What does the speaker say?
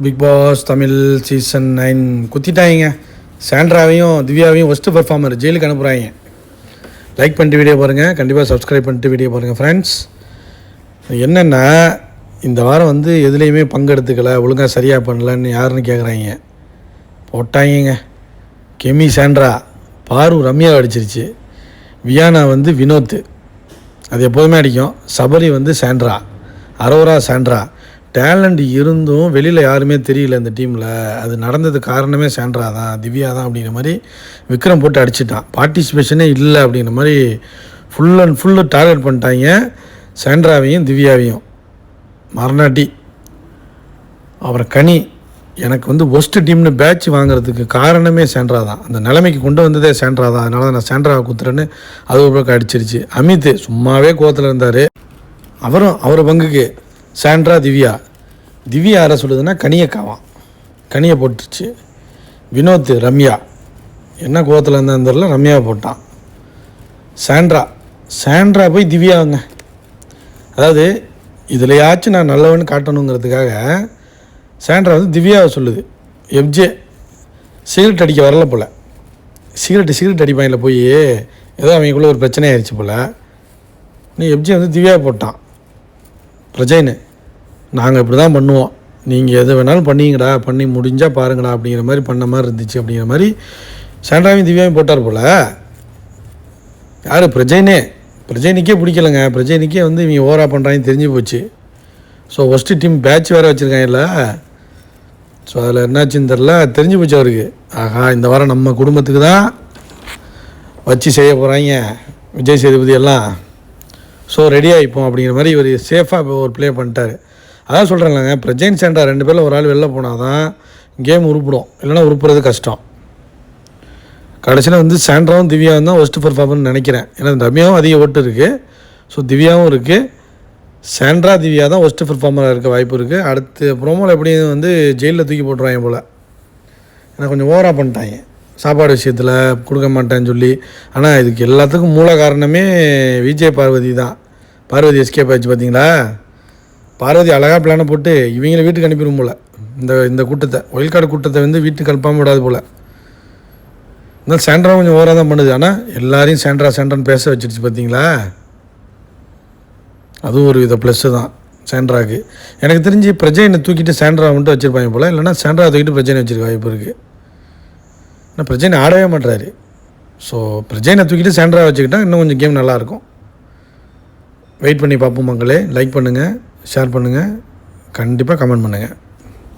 Big boss Tamil season 9 குத்திட்டாங்க. சாண்ட்ராவையும் திவ்யாவையும் ஃபஸ்ட்டு பர்ஃபார்மர் ஜெயிலுக்கு அனுப்புகிறாங்க. லைக் பண்ணிட்டு வீடியோ பாருங்கள், கண்டிப்பாக சப்ஸ்கிரைப் பண்ணிட்டு வீடியோ பாருங்கள் ஃப்ரெண்ட்ஸ். என்னென்னா இந்த வாரம் வந்து எதுலேயுமே பங்கெடுத்துக்கலை, ஒழுங்காக சரியாக பண்ணலன்னு யாருன்னு கேட்குறாங்க. போட்டாங்க. கெமி சாண்ட்ரா, பாரு ரம்யா அடிச்சிருச்சு, வியானா வந்து வினோத், அது எப்போதுமே அடிக்கும். சபரி வந்து சாண்ட்ரா, அரோரா சாண்ட்ரா. டேலண்ட் இருந்தும் வெளியில் யாருமே தெரியல இந்த டீமில். அது நடந்தது காரணமே சாண்ட்ரா தான், திவ்யா தான் அப்படிங்கிற மாதிரி விக்ரம் போட்டு அடிச்சிட்டான். பார்ட்டிசிபேஷனே இல்லை அப்படிங்கிற மாதிரி ஃபுல் அண்ட் ஃபுல்லு டார்கெட் பண்ணிட்டாங்க சாண்ட்ராவையும் திவ்யாவையும். மரணாட்டி அப்புறம் கனி, எனக்கு வந்து ஒஸ்ட்டு டீம்னு பேட்ச் வாங்குறதுக்கு காரணமே சாண்ட்ரா தான். அந்த நிலைமைக்கு கொண்டு வந்ததே சாண்ட்ரா தான். அதனால தான் நான் சாண்ட்ராவை குத்துறேன்னு அது ஒரு பக்கம் அடிச்சிருச்சு. அமித் சும்மாவே கோவத்தில் இருந்தார், அவர் பங்குக்கு சாண்ட்ரா திவ்யா. திவ்யா யாரை சொல்லுதுன்னா கனியக்காவான், கனியை போட்டுருச்சு. வினோத் ரம்யா, என்ன கோவத்தில் இருந்தான்னு தெரியல, ரம்யாவை போட்டான். சாண்ட்ரா போய் திவ்யாவுங்க. அதாவது இதுலையாச்சும் நான் நல்லவன்னு காட்டணுங்கிறதுக்காக சாண்ட்ரா வந்து திவ்யாவை சொல்லுது. எஃப்ஜே சிகரெட் அடிக்க வரல போல், சிகரெட் அடிப்பாங்கள போய் ஏதோ அவங்களுக்குள்ள ஒரு பிரச்சனை ஆயிடுச்சு போல். நீ எஃப்ஜே வந்து திவ்யாவை போட்டான். பிரஜைன்னு நாங்கள் இப்படி தான் பண்ணுவோம், நீங்கள் எது வேணாலும் பண்ணிங்கடா, பண்ணி முடிஞ்சால் பாருங்கடா அப்படிங்கிற மாதிரி பண்ண மாதிரி இருந்துச்சு அப்படிங்கிற மாதிரி சாண்ட்ராவையும் திவ்யாவையும் போட்டார் போல். யார்? பிரஜைனிக்கே பிடிக்கலைங்க. பிரஜைனிக்கே வந்து இவங்க ஓவரா பண்ணுறாங்க தெரிஞ்சு போச்சு. ஸோ ஃபஸ்ட்டு டீம் பேட்ச் வேறு வச்சுருக்காங்கல்ல, ஸோ அதில் என்னாச்சுன்னு தெரில, தெரிஞ்சு போச்சு அவருக்கு. ஆஹா, இந்த வாரம் நம்ம குடும்பத்துக்கு தான் வச்சு செய்ய போகிறாங்க விஜய் சேதுபதி எல்லாம், ஸோ ரெடி ஆகிப்போம் அப்படிங்கிற மாதிரி இவர் சேஃபாக ஒரு ப்ளே பண்ணிட்டார். அதான் சொல்கிறேன்லங்க, பிரஜைன் சாண்ட்ரா 2 பேரில் ஒரு ஆள் வெளில போனால் தான் கேம் உருப்பிடும், இல்லைனா உருப்புறது கஷ்டம். கடைசியில் வந்து சாண்ட்ராவும் திவ்யாவும் தான் ஃபஸ்ட்டு பர்ஃபார்மர்னு நினைக்கிறேன். ஏன்னா ரம்யாவும் அதிக ஓட்டு இருக்குது, ஸோ திவ்யாவும் இருக்குது. சாண்ட்ரா திவ்யா தான் ஃபஸ்ட்டு பர்ஃபார்மராக இருக்க வாய்ப்பு இருக்குது. அடுத்து ப்ரோமோவில் எப்படியும் வந்து ஜெயிலில் தூக்கி போட்டுருவாங்க போல். ஏன்னா கொஞ்சம் ஓவராக பண்ணிட்டாங்க சாப்பாடு விஷயத்தில், கொடுக்க மாட்டேன்னு சொல்லி. ஆனால் இதுக்கு எல்லாத்துக்கும் மூல காரணமே விஜய் பார்வதி தான். பார்வதி எஸ்கேப் ஆச்சு பார்த்தீங்களா? பார்வதி அழகாக பிளானை போட்டு இவங்களை வீட்டுக்கு அனுப்பிடும் போல். இந்த கூட்டத்தை, ஒயில்கார்டு கூட்டத்தை வந்து வீட்டுக்கு அனுப்பாமல் விடாது போல். இருந்தாலும் சாண்ட்ரா கொஞ்சம் ஓவராக தான் பண்ணுது. ஆனால் எல்லாரையும் சாண்ட்ரான்னு பேச வச்சிருச்சு பார்த்தீங்களா? அதுவும் ஒரு வித ப்ளஸ்ஸு தான் சாண்ட்ராவுக்கு. எனக்கு தெரிஞ்சு பிரஜைனை தூக்கிட்டு சாண்ட்ரா மட்டும் வச்சுருப்பாங்க போல், இல்லைனா சாண்ட்ரா தூக்கிட்டு பிரஜைனை வச்சுருக்க வாய்ப்பு இருக்குது. ஆனால் பிரஜைனை ஆடவே மாட்டுறாரு. ஸோ பிரஜைனை தூக்கிட்டு சாண்ட்ரா வச்சுக்கிட்டால் இன்னும் கொஞ்சம் கேம் நல்லாயிருக்கும். வெயிட் பண்ணி பார்ப்போம் மக்களே. லைக் பண்ணுங்கள், ஷேர் பண்ணுங்கள், கண்டிப்பாக கமெண்ட் பண்ணுங்கள்.